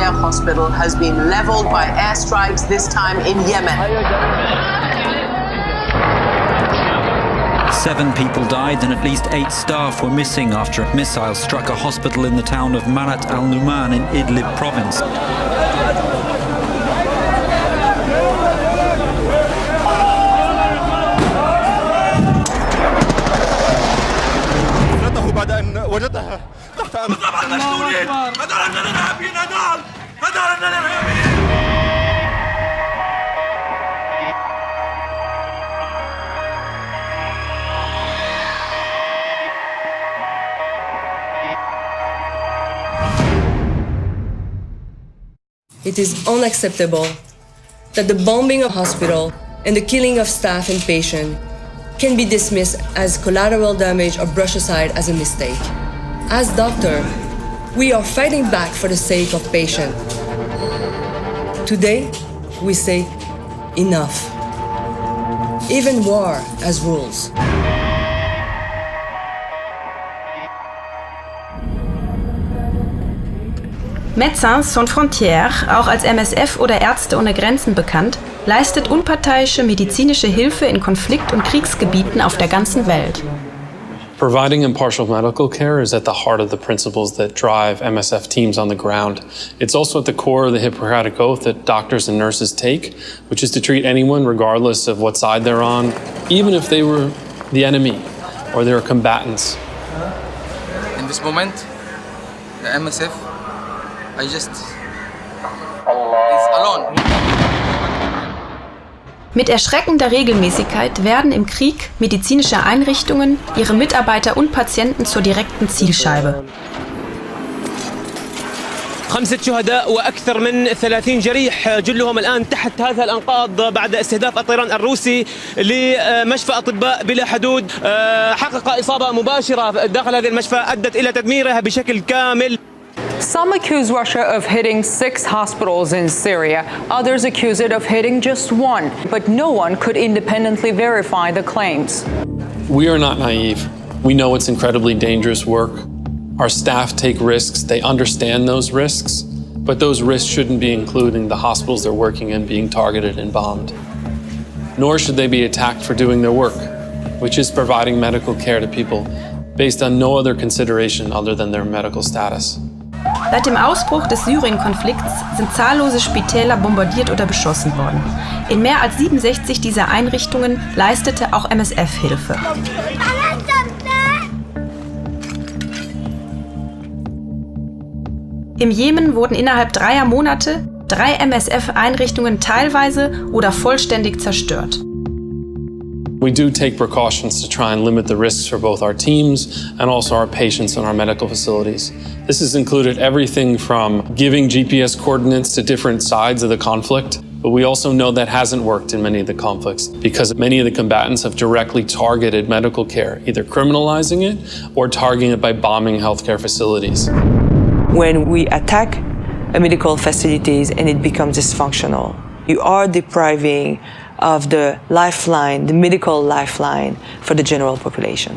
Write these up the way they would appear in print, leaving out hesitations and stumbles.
entire hospital has been leveled by airstrikes, this time in Yemen. 7 people died and at least 8 staff were missing after a missile struck a hospital in the town of Manat al-Numan in Idlib province. It is unacceptable that the bombing of hospital and the killing of staff and patients can be dismissed as collateral damage or brushed aside as a mistake. As doctor, we are fighting back for the sake of patient. Today, we say enough. Even war has rules. Médecins Sans Frontières, auch als MSF oder Ärzte ohne Grenzen bekannt, leistet unparteiische medizinische Hilfe in Konflikt- und Kriegsgebieten auf der ganzen Welt. Providing impartial medical care is at the heart of the principles that drive MSF teams on the ground. It's also at the core of the Hippocratic Oath that doctors and nurses take, which is to treat anyone regardless of what side they're on, even if they were the enemy or they were combatants. In this moment, the MSF, is alone. Mit erschreckender Regelmäßigkeit werden im Krieg medizinische Einrichtungen, ihre Mitarbeiter und Patienten zur direkten Zielscheibe. 5 شهداء وأكثر من 30 جريح جلهم الآن تحت هذه الأنقاض بعد استهداف الطيران الروسي لمشفى أطباء بلا حدود حقق إصابة مباشرة داخل هذه المشفى أدت إلى تدميرها بشكل كامل. Some accuse Russia of hitting 6 hospitals in Syria. Others accuse it of hitting just 1, but no one could independently verify the claims. We are not naive. We know it's incredibly dangerous work. Our staff take risks. They understand those risks, but those risks shouldn't be including the hospitals they're working in being targeted and bombed. Nor should they be attacked for doing their work, which is providing medical care to people based on no other consideration other than their medical status. Seit dem Ausbruch des Syrien-Konflikts sind zahllose Spitäler bombardiert oder beschossen worden. In mehr als 67 dieser Einrichtungen leistete auch MSF Hilfe. Im Jemen wurden innerhalb 3 Monate 3 MSF-Einrichtungen teilweise oder vollständig zerstört. We do take precautions to try and limit the risks for both our teams and also our patients in our medical facilities. This has included everything from giving GPS coordinates to different sides of the conflict, but we also know that hasn't worked in many of the conflicts because many of the combatants have directly targeted medical care, either criminalizing it or targeting it by bombing healthcare facilities. When we attack a medical facilities and it becomes dysfunctional, you are depriving of the lifeline, the medical lifeline for the general population.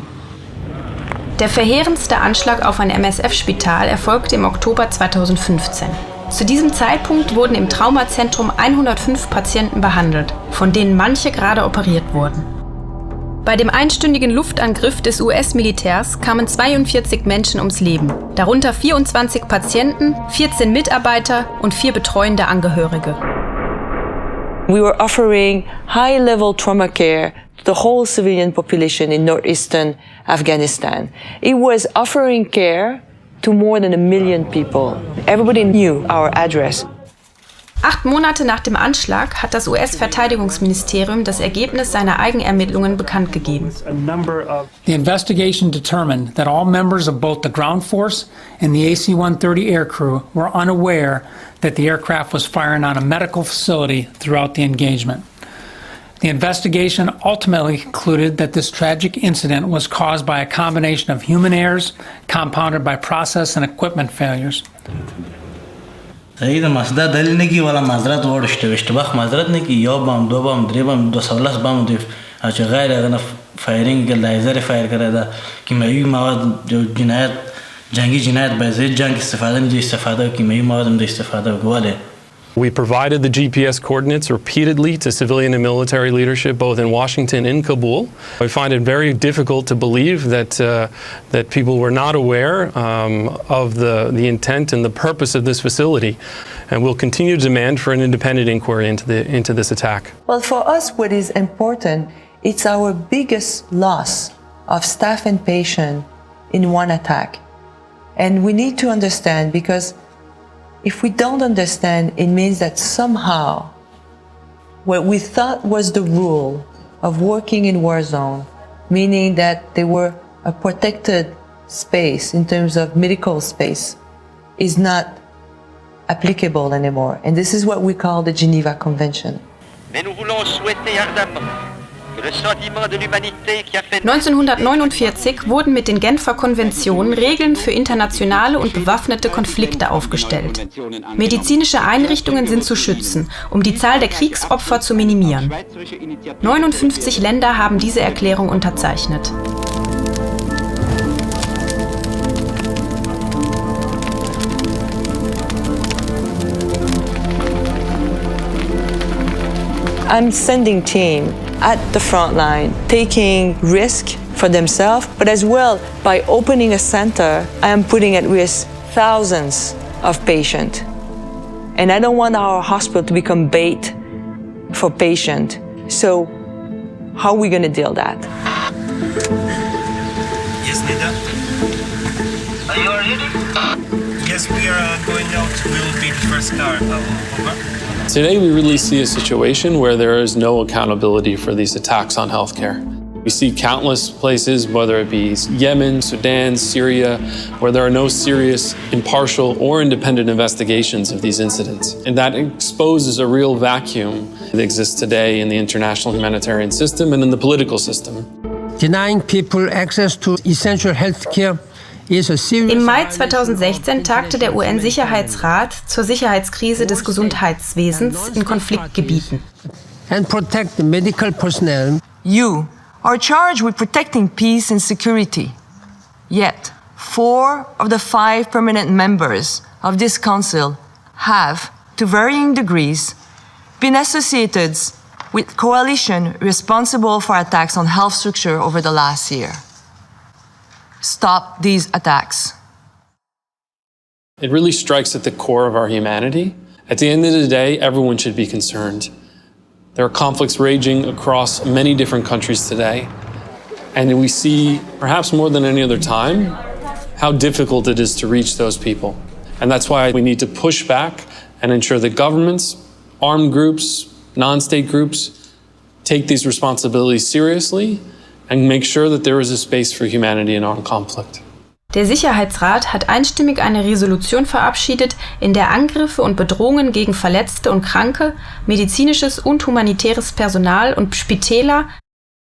Der verheerendste Anschlag auf ein MSF-Spital erfolgte im Oktober 2015. Zu diesem Zeitpunkt wurden im Traumazentrum 105 Patienten behandelt, von denen manche gerade operiert wurden. Bei dem einstündigen Luftangriff des US-Militärs kamen 42 Menschen ums Leben, darunter 24 Patienten, 14 Mitarbeiter und 4 betreuende Angehörige. We were offering high-level trauma care to the whole civilian population in northeastern Afghanistan. It was offering care to more than 1 million people. Everybody knew our address. 8 Monate nach dem Anschlag hat das US-Verteidigungsministerium das Ergebnis seiner Eigenermittlungen bekannt gegeben. The investigation determined that all members of both the ground force and the AC-130 aircrew were unaware that the aircraft was firing on a medical facility throughout the engagement. The investigation ultimately concluded that this tragic incident was caused by a combination of human errors compounded by process and equipment failures. صحیح مسئله دلیل نگی ولی معذرت وارشته اشتباه معذرت نگی یا بام دو بام دری بام 210 بام دی اچ غیر اگر فایرینگ لیزر فایر کرده کیمیایی مواد جو جنایت جنگی جنایت باید جنگ استفاده می‌کنه استفاده کیمیایی مواد می‌ده استفاده گواله. We provided the GPS coordinates repeatedly to civilian and military leadership, both in Washington and Kabul. We find it very difficult to believe that people were not aware of the intent and the purpose of this facility, and we'll continue to demand for an independent inquiry into this attack. Well, for us, what is important, it's our biggest loss of staff and patient in one attack. And we need to understand, because if we don't understand, it means that somehow what we thought was the rule of working in war zone, meaning that they were a protected space in terms of medical space, is not applicable anymore. And this is what we call the Geneva Convention. 1949 wurden mit den Genfer Konventionen Regeln für internationale und bewaffnete Konflikte aufgestellt. Medizinische Einrichtungen sind zu schützen, um die Zahl der Kriegsopfer zu minimieren. 59 Länder haben diese Erklärung unterzeichnet. I'm sending team at the front line, taking risk for themselves, but as well, by opening a center, I am putting at risk thousands of patients. And I don't want our hospital to become bait for patients. So how are we going to deal with that? Yes, Nida? Are you ready? Yes, we are going out. We'll be the first car. Over. Today, we really see a situation where there is no accountability for these attacks on healthcare. We see countless places, whether it be Yemen, Sudan, Syria, where there are no serious, impartial, or independent investigations of these incidents. And that exposes a real vacuum that exists today in the international humanitarian system and in the political system. Denying people access to essential healthcare. Im Mai 2016 tagte der UN-Sicherheitsrat zur Sicherheitskrise des Gesundheitswesens in Konfliktgebieten. And protect the medical personnel. You are charged with protecting peace and security. Yet, 4 of the 5 permanent members of this council have, to varying degrees, been associated with coalition responsible for attacks on health structure over the last year. Stop these attacks. It really strikes at the core of our humanity. At the end of the day, everyone should be concerned. There are conflicts raging across many different countries today. And we see, perhaps more than any other time, how difficult it is to reach those people. And that's why we need to push back and ensure that governments, armed groups, non-state groups take these responsibilities seriously and make sure that there is a space for humanity in armed conflict. Der Sicherheitsrat hat einstimmig eine Resolution verabschiedet, in der Angriffe und Bedrohungen gegen Verletzte und Kranke, medizinisches und humanitäres Personal und Spitäler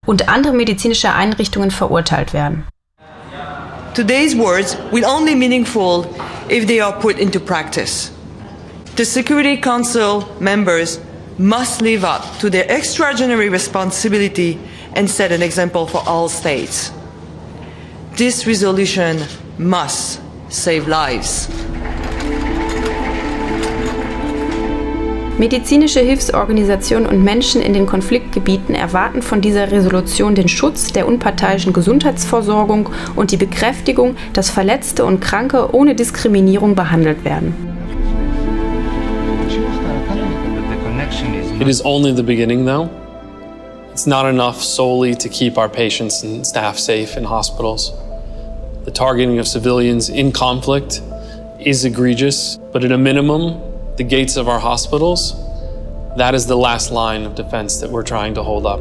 und andere medizinische Einrichtungen verurteilt werden. Today's words will only be meaningful if they are put into practice. The Security Council members must live up to their extraordinary responsibility and set an example for all states. This resolution must save lives. Medizinische Hilfsorganisationen und Menschen in den Konfliktgebieten erwarten von dieser Resolution den Schutz der unparteiischen Gesundheitsversorgung und die Bekräftigung, dass Verletzte und Kranke ohne Diskriminierung behandelt werden. It is only the beginning, though. It's not enough solely to keep our patients and staff safe in hospitals. The targeting of civilians in conflict is egregious, but at a minimum, the gates of our hospitals, that is the last line of defense that we're trying to hold up.